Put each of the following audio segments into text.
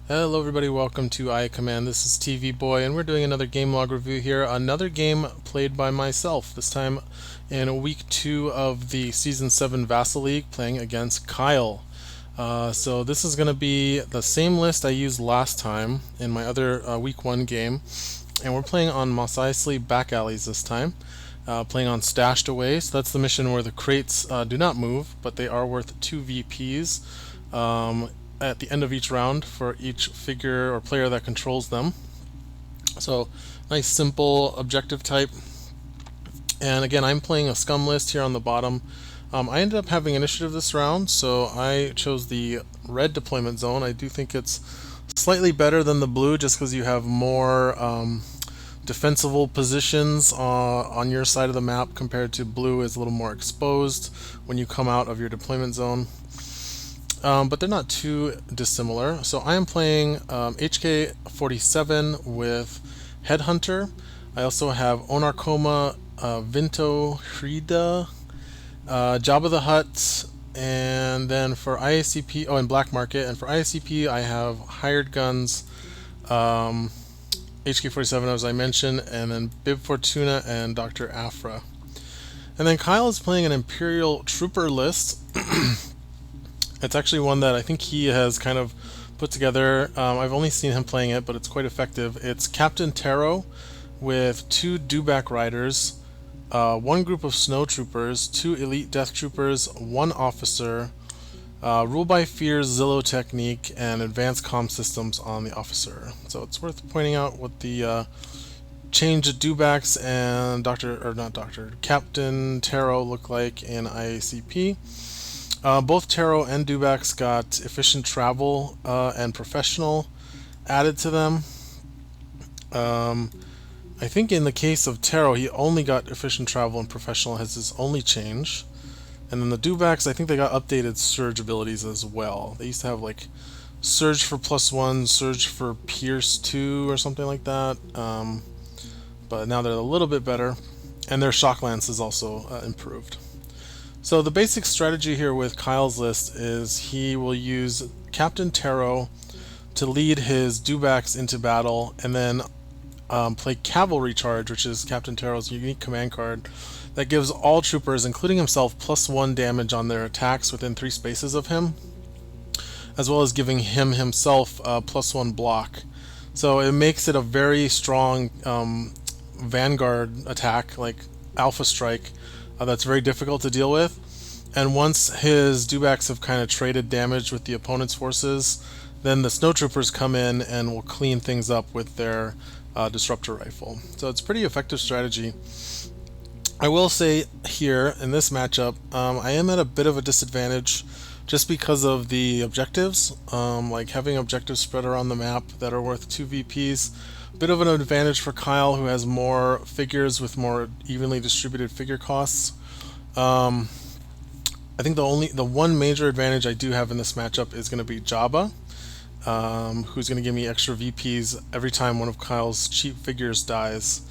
Hello everybody, welcome to I Command. This is TVboy and we're doing another game log review here. Another game played by myself, this time in week 2 of the Season 7 Vassal League, playing against Kyle. So this is going to be the same list I used last time in my other week 1 game. And we're playing on Mos Eisley back alleys this time. Playing on Stashed Away, so that's the mission where the crates do not move, but they are worth 2 VPs. At the end of each round for each figure or player that controls them. So nice simple objective type. And again, I'm playing a scum list here on the bottom. I ended up having initiative this round, so I chose the red deployment zone. I do think it's slightly better than the blue just because you have more defensible positions on your side of the map compared to blue is a little more exposed when you come out of your deployment zone. But they're not too dissimilar. So I am playing HK-47 with Headhunter. I also have Onarkoma, Vinto Hrida, Jabba the Hutt, and then for IACP, and Black Market, and for IACP I have Hired Guns, HK-47 as I mentioned, and then Bib Fortuna and Dr. Afra. And then Kyle is playing an Imperial Trooper list. It's actually one that I think he has kind of put together. I've only seen him playing it, but it's quite effective. It's Captain Taro with 2 Dewback Riders, 1 group of Snowtroopers, 2 Elite Death Troopers, 1 Officer, Rule by Fear Zillow Technique, and Advanced Comm Systems on the Officer. So it's worth pointing out what the change of Dewbacks and Captain Taro look like in IACP. Both Taro and Dewbacks got efficient travel and professional added to them. I think in the case of Taro, he only got efficient travel and professional as his only change. And then the Dewbacks, I think they got updated surge abilities as well. They used to have like surge for +1, surge for Pierce 2 or something like that. But now they're a little bit better. And their shock lance is also improved. So the basic strategy here with Kyle's list is he will use Captain Taro to lead his Dewbacks into battle, and then play Cavalry Charge, which is Captain Taro's unique command card that gives all troopers, including himself, +1 damage on their attacks within 3 spaces of him, as well as giving him himself +1 block. So it makes it a very strong vanguard attack, like Alpha Strike, that's very difficult to deal with. And once his Dewbacks have kind of traded damage with the opponent's forces, then the Snowtroopers come in and will clean things up with their Disruptor Rifle. So it's a pretty effective strategy. I will say here, in this matchup, I am at a bit of a disadvantage just because of the objectives. Like having objectives spread around the map that are worth 2 VPs. Bit of an advantage for Kyle, who has more figures with more evenly distributed figure costs. I think the one major advantage I do have in this matchup is going to be Jabba, who's going to give me extra VPs every time one of Kyle's cheap figures dies.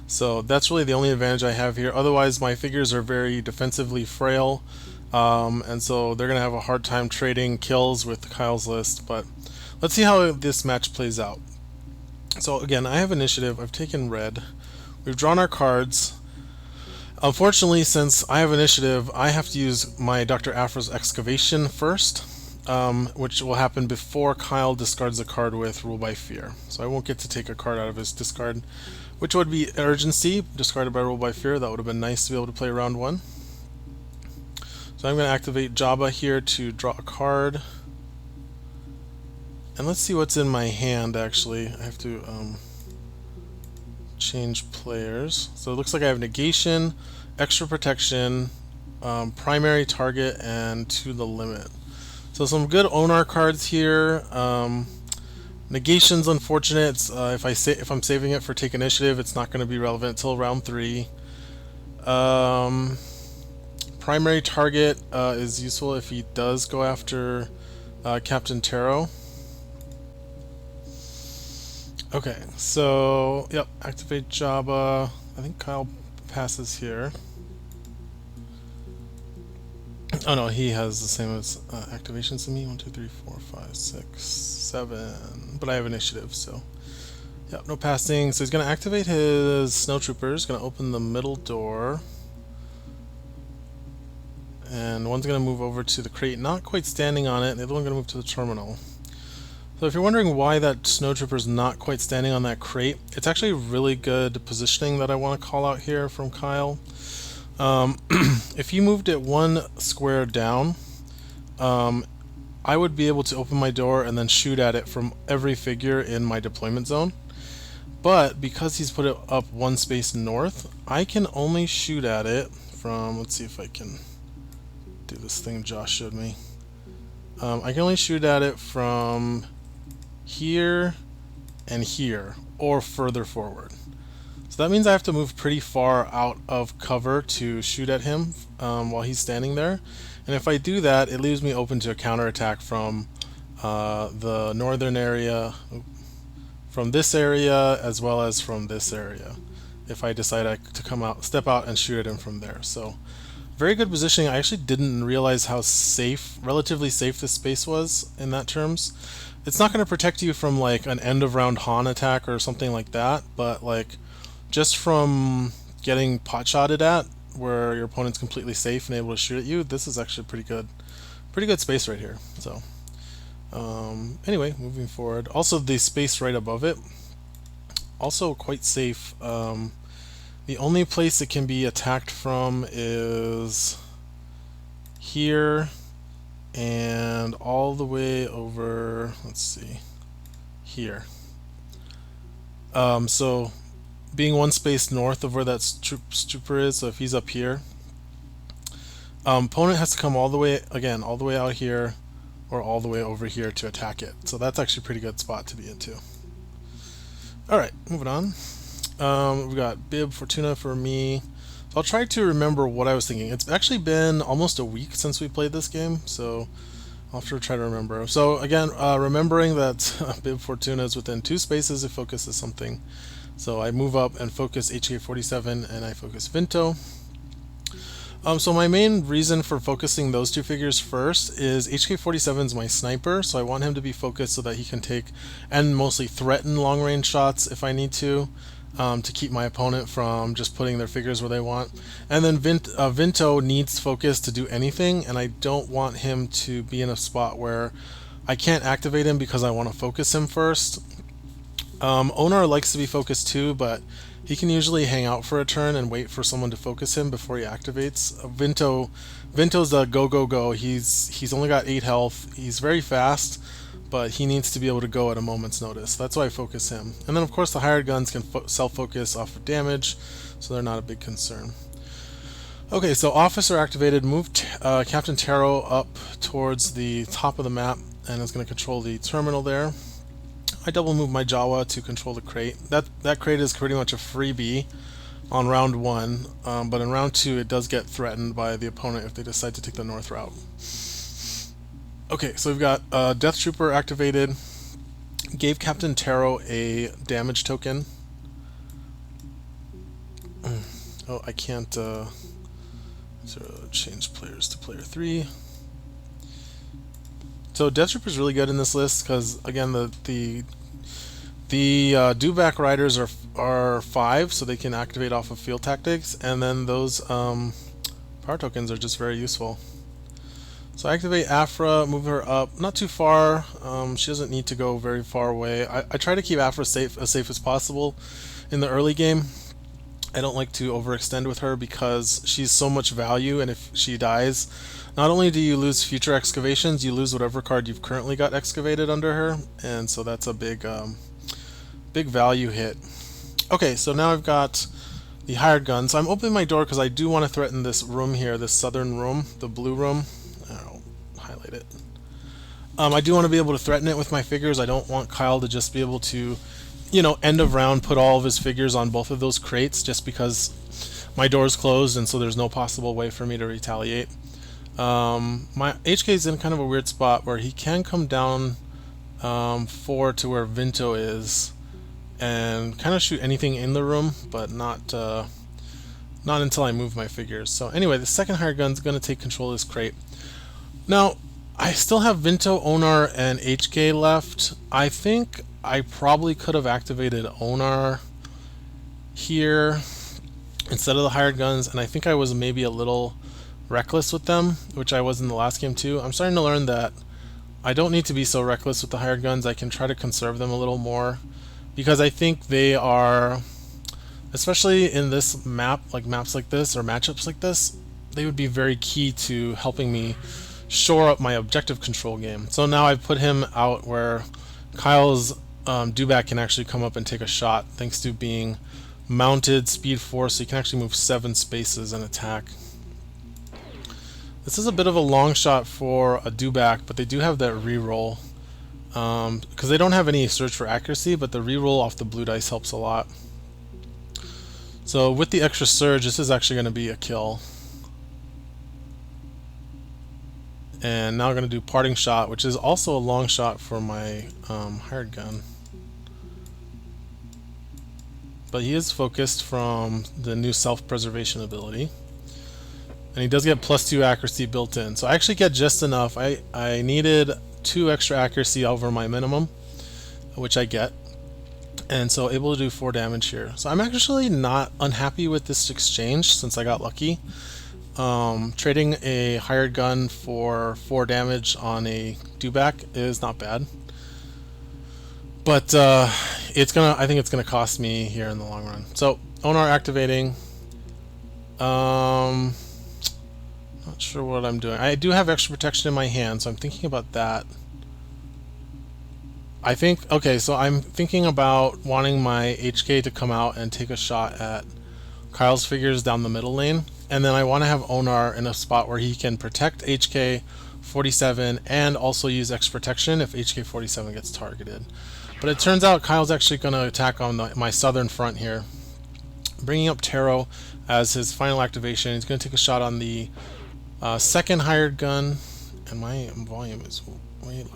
So that's really the only advantage I have here. Otherwise, my figures are very defensively frail, and so they're going to have a hard time trading kills with Kyle's list. But let's see how this match plays out. So again, I have initiative. I've taken red. We've drawn our cards. Unfortunately, since I have initiative, I have to use my Dr. Afra's Excavation first, which will happen before Kyle discards a card with Rule by Fear. So I won't get to take a card out of his discard, which would be Urgency, discarded by Rule by Fear. That would have been nice to be able to play round 1. So I'm going to activate Jabba here to draw a card. And let's see what's in my hand, actually. I have to change players. So it looks like I have Negation, Extra Protection, Primary Target, and To the Limit. So some good Onar cards here. Negation's unfortunate. If I'm saving it for Take Initiative, it's not going to be relevant until round 3. Primary Target is useful if he does go after Captain Taro. Okay, so, yep, activate Jabba. I think Kyle passes here. Oh no, he has the same as activations as me. 1, 2, 3, 4, 5, 6, 7, but I have initiative, so yep, no passing. So he's going to activate his snowtroopers, going to open the middle door, and one's going to move over to the crate, not quite standing on it, and the other one's going to move to the terminal. So if you're wondering why that snowtrooper's not quite standing on that crate, it's actually really good positioning that I want to call out here from Kyle. If you moved it one square down, I would be able to open my door and then shoot at it from every figure in my deployment zone. But because he's put it up one space north, I can only shoot at it from, let's see if I can do this thing Josh showed me. I can only shoot at it from here and here, or further forward. So that means I have to move pretty far out of cover to shoot at him while he's standing there. And if I do that, it leaves me open to a counterattack from the northern area, from this area, as well as from this area, if I decide to come out, step out and shoot at him from there. So very good positioning. I actually didn't realize how safe, relatively safe this space was in that terms. It's not going to protect you from like an end of round Han attack or something like that, but like just from getting pot-shotted at, where your opponent's completely safe and able to shoot at you, this is actually pretty good space right here. So anyway, moving forward. Also the space right above it, also quite safe. The only place it can be attacked from is here and all the way over, let's see, here. So being one space north of where that trooper is, so if he's up here, opponent has to come all the way, again, all the way out here or all the way over here to attack it. So that's actually a pretty good spot to be into. Alright, moving on. We've got Bib, Fortuna for me. So I'll try to remember what I was thinking. It's actually been almost a week since we played this game, so I'll have to try to remember. So again, remembering that Bib Fortuna is within 2 spaces if focus is something. So I move up and focus HK47 and I focus Vinto. So my main reason for focusing those 2 figures first is HK47 is my sniper, so I want him to be focused so that he can take and mostly threaten long range shots if I need to keep my opponent from just putting their figures where they want. And then Vinto needs focus to do anything, and I don't want him to be in a spot where I can't activate him because I want to focus him first. Onar likes to be focused too, but he can usually hang out for a turn and wait for someone to focus him before he activates. Vinto's a go. He's only got 8 health. He's very fast, but he needs to be able to go at a moment's notice. That's why I focus him. And then of course the hired guns can self-focus off of damage, so they're not a big concern. Okay, so officer activated. Moved Captain Taro up towards the top of the map and is going to control the terminal there. I double move my Jawa to control the crate. That crate is pretty much a freebie on round 1, but in round 2 it does get threatened by the opponent if they decide to take the north route. Okay, so we've got Death Trooper activated. Gave Captain Taro a damage token. Oh, I can't so change players to player 3. So Death Trooper is really good in this list because again the Dewback riders are 5, so they can activate off of field tactics, and then those power tokens are just very useful. So I activate Afra, move her up, not too far. She doesn't need to go very far away. I try to keep Afra as safe as possible in the early game. I don't like to overextend with her because she's so much value, and if she dies, not only do you lose future excavations, you lose whatever card you've currently got excavated under her, and so that's a big value hit. Okay, so now I've got the hired gun. So I'm opening my door because I do want to threaten this room here, this southern room, the blue room. I'll highlight it. I do want to be able to threaten it with my figures. I don't want Kyle to just be able to, you know, end of round put all of his figures on both of those crates just because my door's closed and so there's no possible way for me to retaliate. My HK is in kind of a weird spot where he can come down 4 to where Vinto is and kind of shoot anything in the room, but not until I move my figures. So anyway, the second hired gun's going to take control of this crate. Now, I still have Vinto, Onar, and HK left. I think I probably could have activated Onar here instead of the hired guns, and I think I was maybe a little reckless with them, which I was in the last game too. I'm starting to learn that I don't need to be so reckless with the hired guns. I can try to conserve them a little more, because I think they are, especially in this map, like maps like this or matchups like this, they would be very key to helping me shore up my objective control game. So now I've put him out where Kyle's Dewback can actually come up and take a shot thanks to being mounted speed 4, so you can actually move 7 spaces and attack. This is a bit of a long shot for a Dewback, but they do have that reroll because they don't have any search for accuracy, but the reroll off the blue dice helps a lot. So with the extra surge, this is actually going to be a kill. And now I'm going to do parting shot, which is also a long shot for my hired gun. But he is focused from the new self-preservation ability. And he does get +2 accuracy built in. So I actually get just enough. I needed 2 extra accuracy over my minimum, which I get. And so able to do 4 damage here. So I'm actually not unhappy with this exchange since I got lucky. Trading a hired gun for 4 damage on a Dewback is not bad. But I think it's gonna cost me here in the long run. So Onar activating. Not sure what I'm doing. I do have extra protection in my hand, so I'm thinking about that. Okay, so I'm thinking about wanting my HK to come out and take a shot at Kyle's figures down the middle lane, and then I want to have Onar in a spot where he can protect HK 47 and also use extra protection if HK 47 gets targeted. But it turns out Kyle's actually going to attack on my southern front here, bringing up Taro as his final activation. He's going to take a shot on the second hired gun, and my volume is way loud.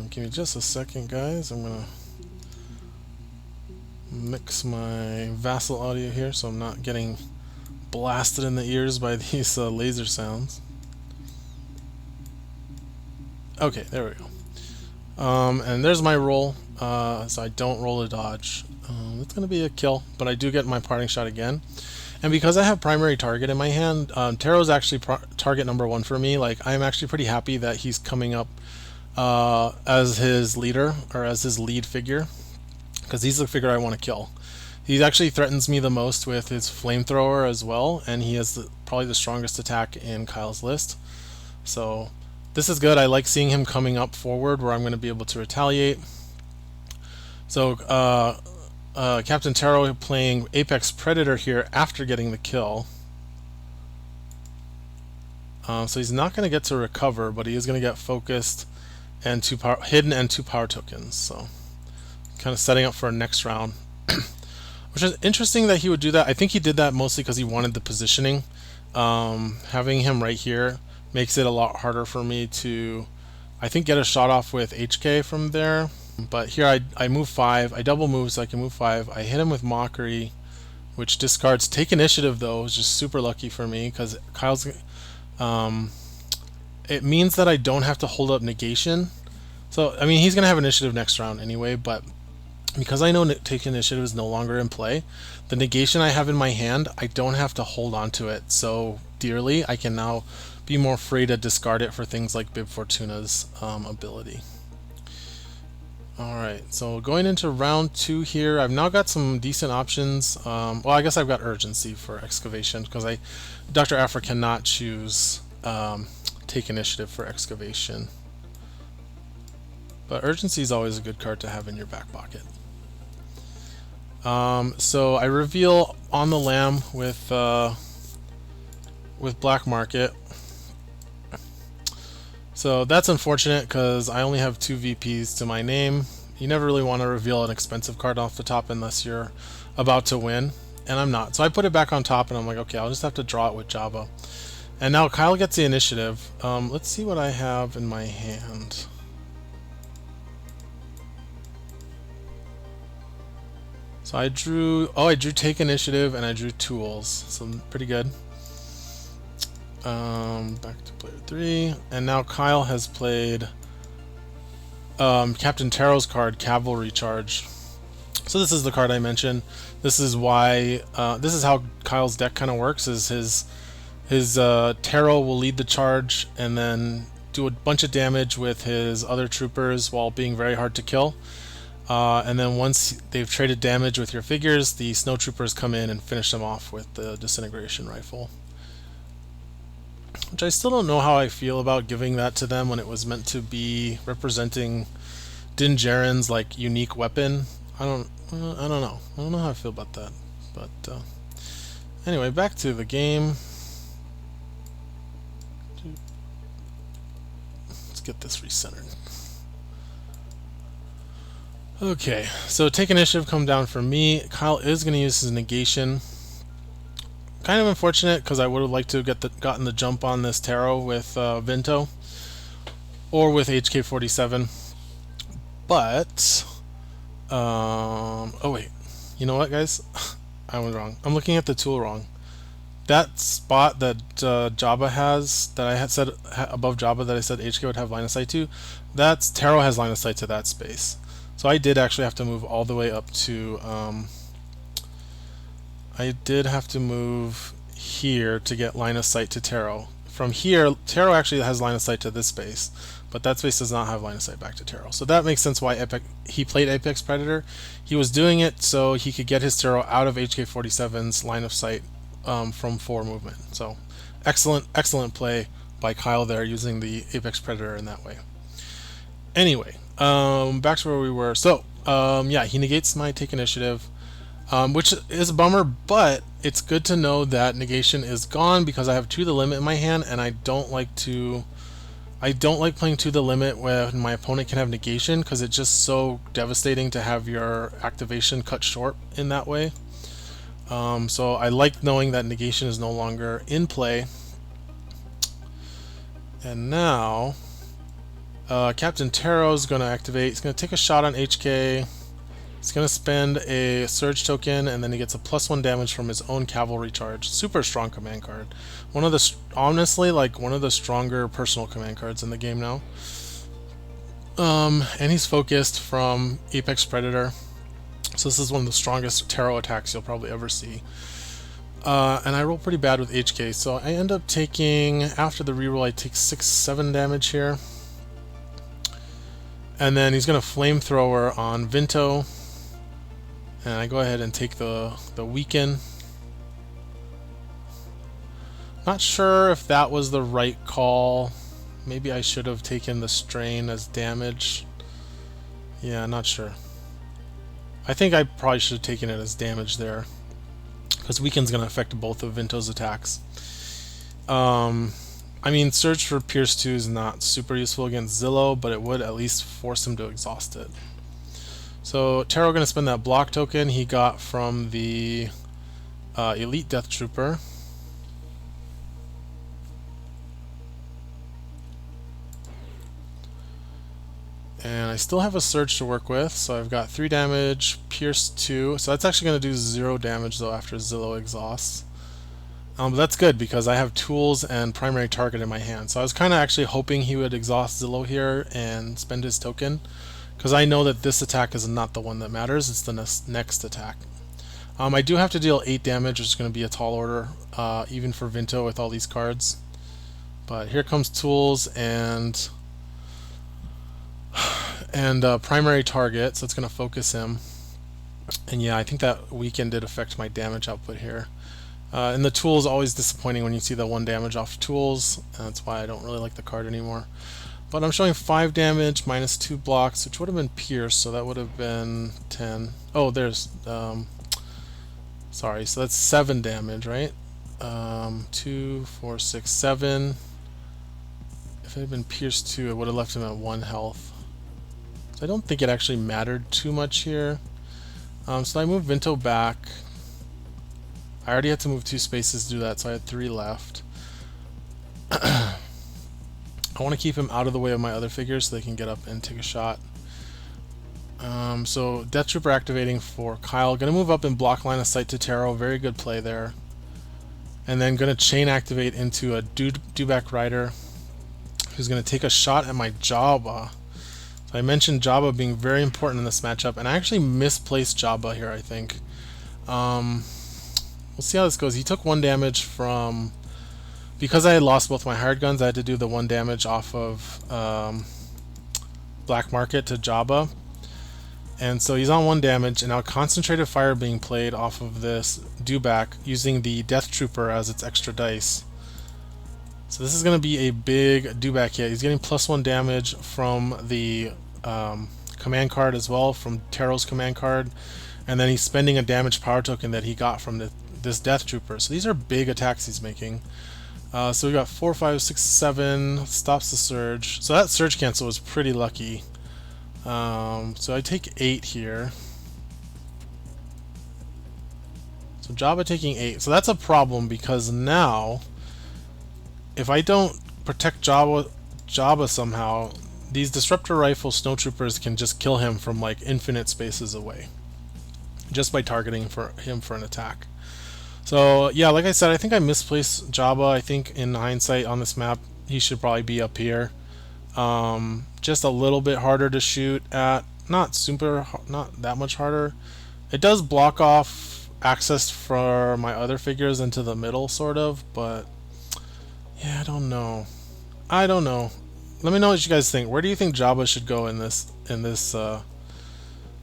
Give me just a second, guys. I'm gonna mix my Vassal audio here so I'm not getting blasted in the ears by these laser sounds. Okay, there we go. And there's my roll. So I don't roll a dodge. It's gonna be a kill, but I do get my parting shot again. And because I have primary target in my hand, Taro's actually target number 1 for me. Like, I'm actually pretty happy that he's coming up as his leader, or as his lead figure, because he's the figure I want to kill. He actually threatens me the most with his flamethrower as well, and he has probably the strongest attack in Kyle's list. So this is good. I like seeing him coming up forward where I'm going to be able to retaliate. So Captain Taro playing Apex Predator here after getting the kill. So he's not going to get to recover, but he is going to get focused and 2 power, hidden and 2 power tokens. So kind of setting up for a next round. Which is interesting that he would do that. I think he did that mostly because he wanted the positioning. Having him right here makes it a lot harder for me to, I think, get a shot off with HK from there. But here I move 5. I double move so I can move 5. I hit him with Mockery, which discards Take Initiative, though. Is just super lucky for me because Kyle's... it means that I don't have to hold up negation. So, I mean, he's going to have initiative next round anyway, but because I know Take Initiative is no longer in play, the negation I have in my hand, I don't have to hold on to it so dearly. I can now be more free to discard it for things like Bib Fortuna's ability. Alright, so going into round 2 here, I've now got some decent options. Well, I guess I've got Urgency for Excavation, because Dr. Afra cannot choose Take Initiative for Excavation. But Urgency is always a good card to have in your back pocket. So I reveal on the Lamb with Black Market. So that's unfortunate because I only have 2 VPs to my name. You never really want to reveal an expensive card off the top unless you're about to win, and I'm not. So I put it back on top and I'm like, okay, I'll just have to draw it with Jabba. And now Kyle gets the initiative. Let's see what I have in my hand. So I drew, I drew Take Initiative and I drew Tools, so pretty good. Back to player 3, and now Kyle has played Captain Taro's card, Cavalry Charge. So this is the card I mentioned. This is why, this is how Kyle's deck kind of works, is his Taro will lead the charge and then do a bunch of damage with his other troopers while being very hard to kill. And then once they've traded damage with your figures, the Snowtroopers come in and finish them off with the Disintegration Rifle. Which I still don't know how I feel about giving that to them when it was meant to be representing Din Djarin's like unique weapon. I don't know. I don't know how I feel about that. But anyway, back to the game. Let's get this recentered. Okay, so Take Initiative come down for me. Kyle is going to use his negation. Kind of unfortunate because I would have liked to have gotten the jump on this Taro with Vinto or with HK47. But oh wait, you know what, guys? I was wrong. I'm looking at the tool wrong. That spot that Jabba has, that I had said above Jabba that I said HK would have line of sight to, that's Taro has line of sight to that space. So I did actually have to move all the way up to I did have to move here to get line of sight to Taro. From here, Taro actually has line of sight to this space, but that space does not have line of sight back to Taro. So that makes sense why he played Apex Predator. He was doing it so he could get his Taro out of HK47's line of sight from 4 movement. So excellent play by Kyle there using the Apex Predator in that way. Anyway, back to where we were. So yeah, he negates my Take Initiative. Which is a bummer, but it's good to know that negation is gone because I have To the Limit in my hand, and I don't like playing To the Limit when my opponent can have negation because it's just so devastating to have your activation cut short in that way. So I like knowing that negation is no longer in play. And now Captain Taro is going to activate. He's going to take a shot on HK. He's going to spend a Surge token, and then he gets a +1 damage from his own Cavalry Charge. Super strong command card. Honestly, like one of the stronger personal command cards in the game now. And he's focused from Apex Predator. So this is one of the strongest Taro attacks you'll probably ever see. And I roll pretty bad with HK, so I end up taking, after the reroll, I take 6-7 damage here. And then he's going to Flamethrower on Vinto. And I go ahead and take the weaken. Not sure if that was the right call. Maybe I should have taken the strain as damage. Yeah, not sure. I think I probably should have taken it as damage there, because weaken's going to affect both of Vinto's attacks. I mean, Surge for Pierce 2 is not super useful against Zillow, but it would at least force him to exhaust it. So Taro going to spend that block token he got from the Elite Death Trooper. And I still have a Surge to work with, so I've got 3 damage, Pierce 2. So that's actually going to do 0 damage though after Zillow exhausts. But that's good because I have tools and primary target in my hand. So I was kind of actually hoping he would exhaust Zillow here and spend his token, because I know that this attack is not the one that matters, it's the next attack. I do have to deal 8 damage, which is going to be a tall order, even for Vinto with all these cards. But here comes tools and primary target, so it's going to focus him. And yeah, I think that weaken did affect my damage output here. And the tool is always disappointing when you see the 1 damage off tools, and that's why I don't really like the card anymore. But I'm showing 5 damage, minus 2 blocks, which would have been Pierce, so that would have been 10. Oh, there's, sorry, so that's 7 damage, right? 2, 4, 6, 7. If it had been Pierce 2, it would have left him at 1 health. So I don't think it actually mattered too much here. So I moved Vinto back. I already had to move 2 spaces to do that, so I had 3 left. I want to keep him out of the way of my other figures so they can get up and take a shot. So Death Trooper activating for Kyle. Gonna move up and block line of sight to Taro. Very good play there. And then gonna chain activate into a Dewback Rider, who's gonna take a shot at my Jabba. So I mentioned Jabba being very important in this matchup, and I actually misplaced Jabba here, I think. We'll see how this goes. He took 1 damage from... Because I had lost both my hired guns, I had to do the 1 damage off of Black Market to Jabba. And so he's on 1 damage, and now concentrated fire being played off of this Dewback using the Death Trooper as its extra dice. So this is going to be a big Dewback hit. He's getting +1 damage from the command card as well, from Taro's command card. And then he's spending a damage power token that he got from this Death Trooper. So these are big attacks he's making. So we got 4, 5, 6, 7, stops the surge. So that surge cancel was pretty lucky. So I take 8 here. So Jabba taking 8. So that's a problem, because now if I don't protect Jabba somehow, these Disruptor Rifle Snowtroopers can just kill him from like infinite spaces away, just by targeting him for an attack. So yeah, like I said, I think I misplaced Jabba. I think in hindsight on this map, he should probably be up here. Just a little bit harder to shoot at. Not that much harder. It does block off access for my other figures into the middle, sort of, but yeah, I don't know. Let me know what you guys think. Where do you think Jabba should go in this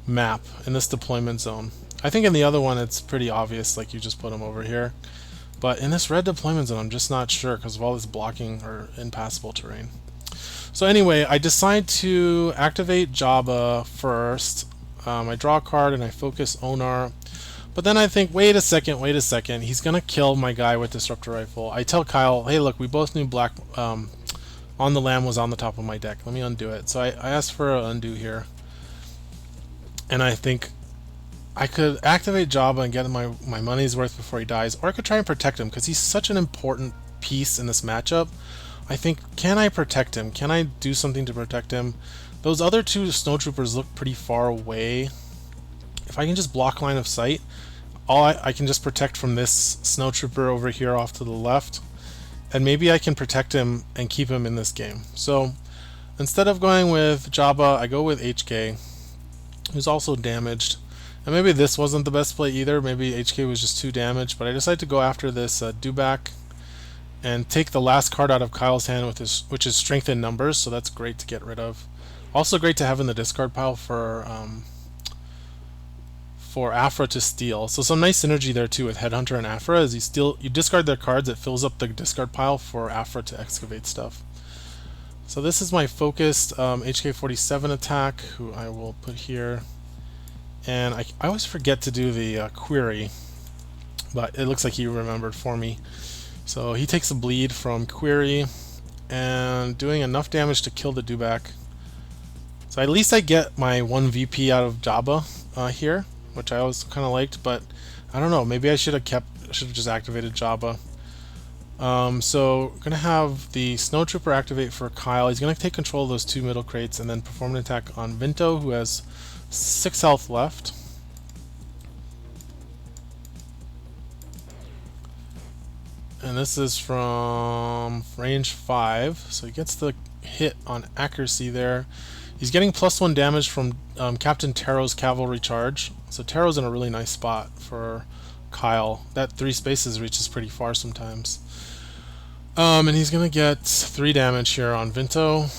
map, in this deployment zone? I think in the other one it's pretty obvious, like you just put him over here. But in this red deployment zone, I'm just not sure because of all this blocking or impassable terrain. So anyway, I decide to activate Jabba first. I draw a card and I focus Onar. But then I think, wait a second, he's going to kill my guy with Disruptor Rifle. I tell Kyle, hey look, we both knew Black on the Lamb was on the top of my deck. Let me undo it. So I asked for an undo here. And I think I could activate Jabba and get my money's worth before he dies, or I could try and protect him because he's such an important piece in this matchup. I think, can I protect him? Can I do something to protect him? Those other 2 Snowtroopers look pretty far away. If I can just block line of sight, I can just protect from this Snowtrooper over here off to the left, and maybe I can protect him and keep him in this game. So instead of going with Jabba, I go with HK, who's also damaged. And maybe this wasn't the best play either. Maybe HK was just too damaged, but I decided to go after this Dewback and take the last card out of Kyle's hand, which is Strength in Numbers, so that's great to get rid of. Also great to have in the discard pile for Afra to steal. So some nice synergy there too with Headhunter and Afra. As you discard their cards, it fills up the discard pile for Afra to excavate stuff. So this is my focused HK-47 attack, who I will put here. And I always forget to do the query, but it looks like he remembered for me. So he takes a bleed from query and doing enough damage to kill the Dewback. So at least I get my 1 VP out of Jabba here, which I always kind of liked, but I don't know, maybe I should have just activated Jabba. So gonna have the Snowtrooper activate for Kyle. He's gonna take control of those 2 middle crates and then perform an attack on Vinto, who has 6 health left. And this is from range 5, so he gets the hit on accuracy there. He's getting +1 damage from Captain Taro's cavalry charge. So Taro's in a really nice spot for Kyle. That 3 spaces reaches pretty far sometimes. And he's going to get 3 damage here on Vinto.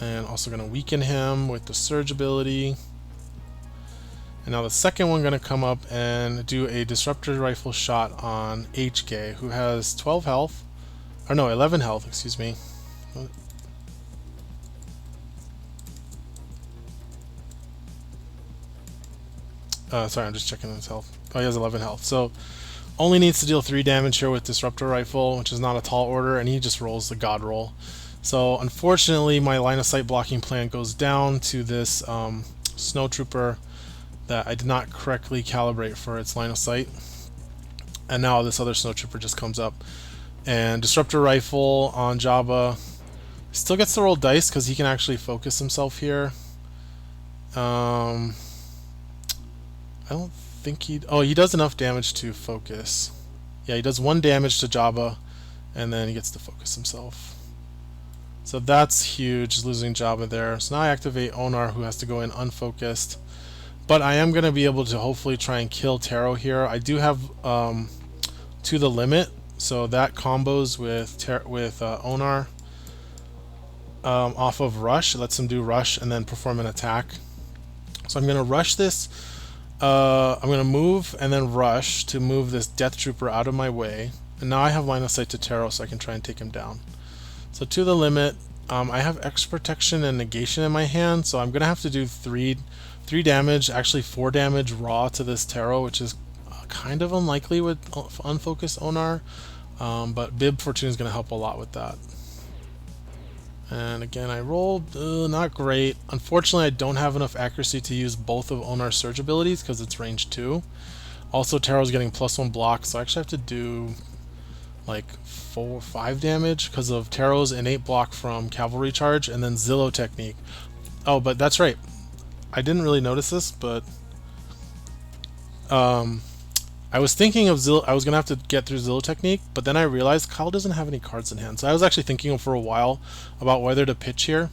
And also going to weaken him with the Surge ability. And now the second one going to come up and do a Disruptor Rifle shot on HK, who has 12 health. Or no, 11 health, excuse me. Sorry, I'm just checking his health. Oh, he has 11 health. So only needs to deal 3 damage here with Disruptor Rifle, which is not a tall order, and he just rolls the God roll. So unfortunately, my line of sight blocking plan goes down to this Snowtrooper that I did not correctly calibrate for its line of sight. And now this other Snowtrooper just comes up. And Disruptor Rifle on Jabba still gets to roll dice because he can actually focus himself here. I don't think he... Oh, he does enough damage to focus. Yeah, he does 1 damage to Jabba, and then he gets to focus himself. So that's huge, losing Jabba there. So now I activate Onar, who has to go in unfocused. But I am going to be able to hopefully try and kill Taro here. I do have To the Limit, so that combos with Onar off of Rush. It lets him do Rush and then perform an attack. So I'm going to rush this. I'm going to move and then rush to move this Death Trooper out of my way. And now I have line of sight to Taro, so I can try and take him down. So To the Limit. I have X Protection and Negation in my hand, so I'm going to have to do 3 damage, actually 4 damage raw to this Taro, which is kind of unlikely with unfocused Onar. But Bib Fortune is going to help a lot with that. And again, I rolled not great. Unfortunately, I don't have enough accuracy to use both of Onar's surge abilities because it's range 2. Also, Taro's getting +1 block, so I actually have to do like 4 or 5 damage because of Taro's innate block from Cavalry Charge and then Zillow Technique. Oh, but that's right. I didn't really notice this, but I was thinking of I was going to have to get through Zillow Technique, but then I realized Kyle doesn't have any cards in hand. So I was actually thinking for a while about whether to pitch here.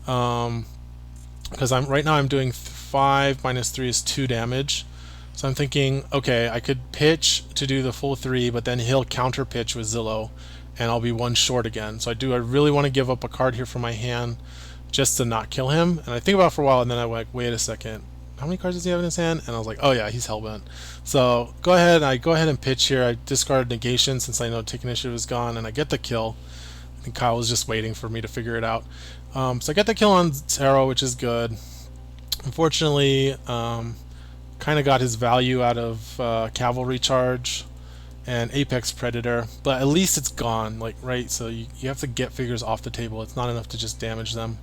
Because right now I'm doing 5 minus 3 is 2 damage. So I'm thinking, okay, I could pitch to do the full 3, but then he'll counter pitch with Zillow, and I'll be 1 short again. So I really want to give up a card here from my hand just to not kill him. And I think about it for a while, and then I went, wait a second. How many cards does he have in his hand? And I was like, oh yeah, he's hellbent. So go ahead and pitch here. I discard Negation since I know Take Initiative is gone, and I get the kill. I think Kyle was just waiting for me to figure it out. So I get the kill on Taro, which is good. Unfortunately, kind of got his value out of Cavalry Charge and Apex Predator, but at least it's gone, like, right? So you have to get figures off the table. It's not enough to just damage them.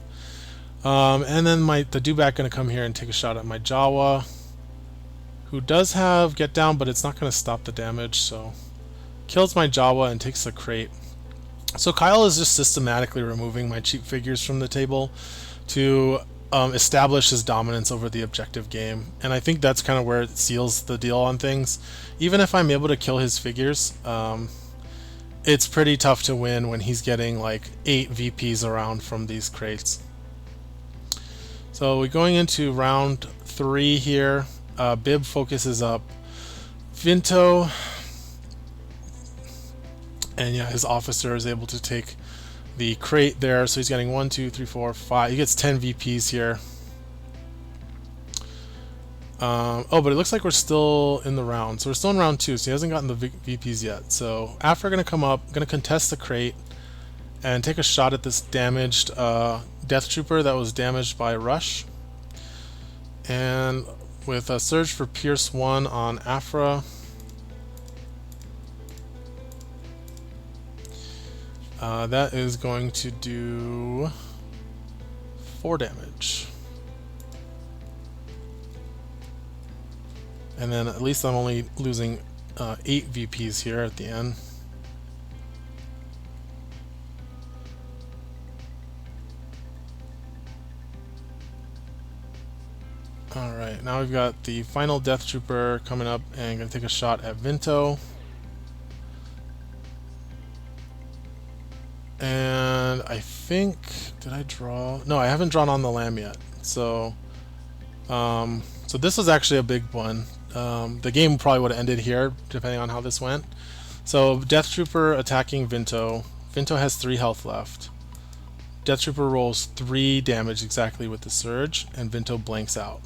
And then the Dewback going to come here and take a shot at my Jawa, who does have Get Down, but it's not going to stop the damage, so kills my Jawa and takes the crate. So Kyle is just systematically removing my cheap figures from the table to establish his dominance over the objective game, and I think that's kind of where it seals the deal on things. Even if I'm able to kill his figures, it's pretty tough to win when he's getting like 8 VPs around from these crates. So we're going into round 3 here. Bib focuses up Vinto, and yeah, his officer is able to take the crate there, so he's getting 1, 2, 3, 4, 5. He gets 10 VPs here. Oh, but it looks like we're still in the round. So we're still in round 2, so he hasn't gotten the VPs yet. So after going to come up, going to contest the crate and take a shot at this damaged Death Trooper that was damaged by Rush. And with a Surge for Pierce 1 on Afra, that is going to do 4 damage. And then at least I'm only losing 8 VPs here at the end. Alright, now we've got the final Death Trooper coming up and going to take a shot at Vinto. And I think, did I draw? No, I haven't drawn on the lamb yet. So, so this was actually a big one. The game probably would have ended here, depending on how this went. So, Death Trooper attacking Vinto. Vinto has 3 health left. Death Trooper rolls 3 damage exactly with the Surge, and Vinto blanks out.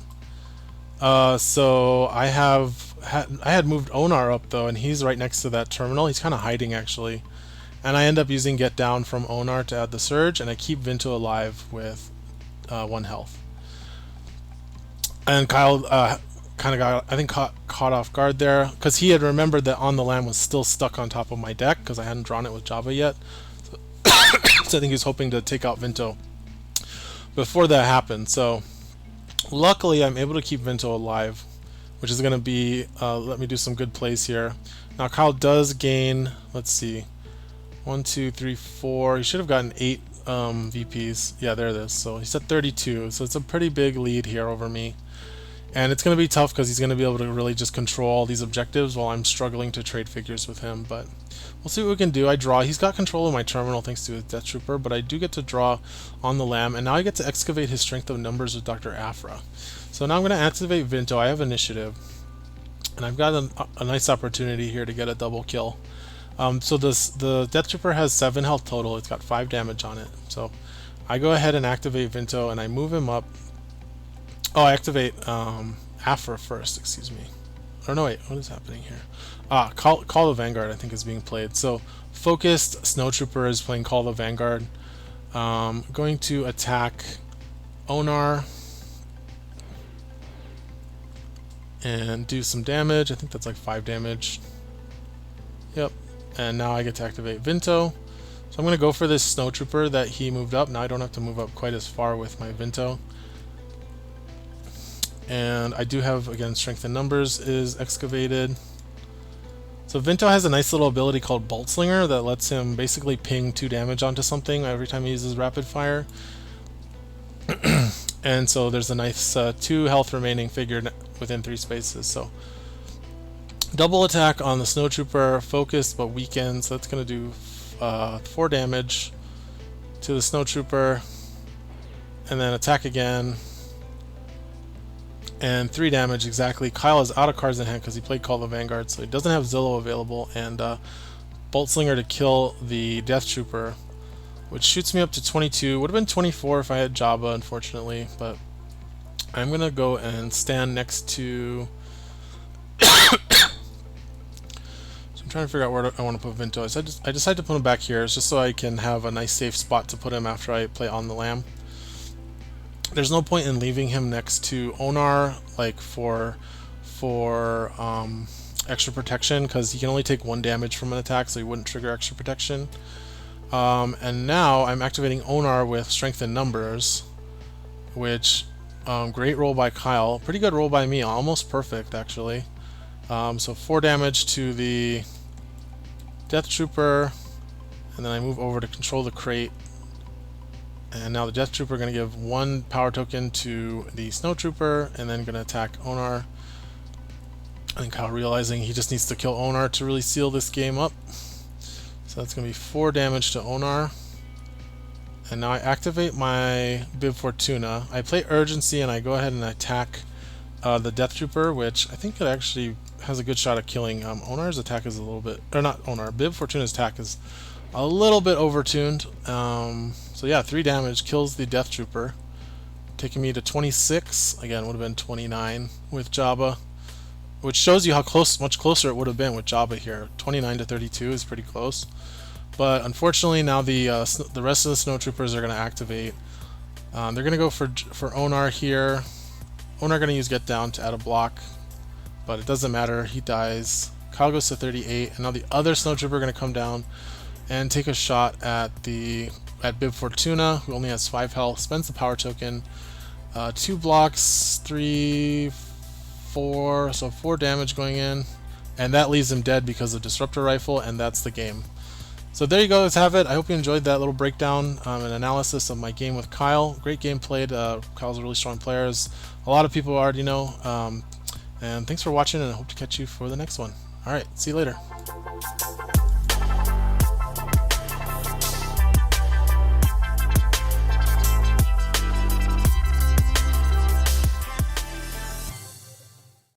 So I had moved Onar up though, and he's right next to that terminal. He's kind of hiding actually. And I end up using Get Down from Onar to add the Surge, and I keep Vinto alive with 1 health. And Kyle kind of got, I think, caught off guard there, because he had remembered that On the Lamb was still stuck on top of my deck, because I hadn't drawn it with Java yet. So, so I think he was hoping to take out Vinto before that happened. So luckily I'm able to keep Vinto alive, which is going to be, let me do some good plays here. Now Kyle does gain, let's see, 1, 2, 3, 4. He should have gotten 8 VPs. Yeah, there it is. So he's at 32. So it's a pretty big lead here over me. And it's going to be tough because he's going to be able to really just control all these objectives while I'm struggling to trade figures with him. But we'll see what we can do. I draw. He's got control of my terminal thanks to his Death Trooper, but I do get to draw on the Lamb. And now I get to excavate his Strength of Numbers with Dr. Afra. So now I'm going to activate Vinto. I have initiative. And I've got a nice opportunity here to get a double kill. So the Death Trooper has 7 health total. It's got 5 damage on it. So I go ahead and activate Vinto, and I move him up. Oh, I activate Afra first, excuse me. Oh no, wait, what is happening here? Call the Vanguard, I think, is being played. So focused Snowtrooper is playing Call the Vanguard. Going to attack Onar and do some damage. I think that's like 5 damage. Yep. And now I get to activate Vinto. So I'm going to go for this Snowtrooper that he moved up. Now I don't have to move up quite as far with my Vinto. And I do have, again, Strength in Numbers is excavated. So Vinto has a nice little ability called Bolt Slinger that lets him basically ping 2 damage onto something every time he uses rapid fire. And so there's a nice 2 health remaining figure within 3 spaces. So double attack on the Snowtrooper, focused but weakened. So that's going to do 4 damage to the Snowtrooper. And then attack again. And 3 damage exactly. Kyle is out of cards in hand because he played Call the Vanguard, so he doesn't have Zillow available. And Bolt Slinger to kill the Death Trooper, which shoots me up to 22. Would have been 24 if I had Jabba, unfortunately. But I'm going to go and stand next to... So I'm trying to figure out where I want to put Vinto. So I decided to put him back here just so I can have a nice safe spot to put him after I play On the Lamb. There's no point in leaving him next to Onar, like for extra protection, because he can only take 1 damage from an attack, so he wouldn't trigger extra protection. And now I'm activating Onar with Strength in Numbers, which great roll by Kyle, pretty good roll by me, almost perfect actually. So 4 damage to the Death Trooper, and then I move over to control the crate. And now the Death Trooper going to give 1 power token to the Snowtrooper, and then going to attack Onar. I think Kyle realizing he just needs to kill Onar to really seal this game up. So that's going to be 4 damage to Onar. And now I activate my Bib Fortuna. I play Urgency, and I go ahead and attack the Death Trooper, which I think it actually has a good shot at killing. Onar's attack is a little bit... Or not Onar, Bib Fortuna's attack is a little bit overtuned. So yeah, 3 damage, kills the Death Trooper, taking me to 26. Again, would have been 29 with Jabba, which shows you how much closer it would have been with Jabba here. 29 to 32 is pretty close. But unfortunately, now the rest of the Snowtroopers are going to activate. They're going to go for Onar here. Onar going to use Get Down to add a block, but it doesn't matter. He dies. Kyle goes to 38, and now the other Snowtrooper going to come down and take a shot at Bib Fortuna, who only has 5 health, spends the power token, 2 blocks, 3, 4, so 4 damage going in, and that leaves him dead because of Disruptor Rifle, and that's the game. So there you go, let's have it. I hope you enjoyed that little breakdown and analysis of my game with Kyle. Great game played. Kyle's a really strong player, as a lot of people already know. And thanks for watching, and I hope to catch you for the next one. Alright, see you later.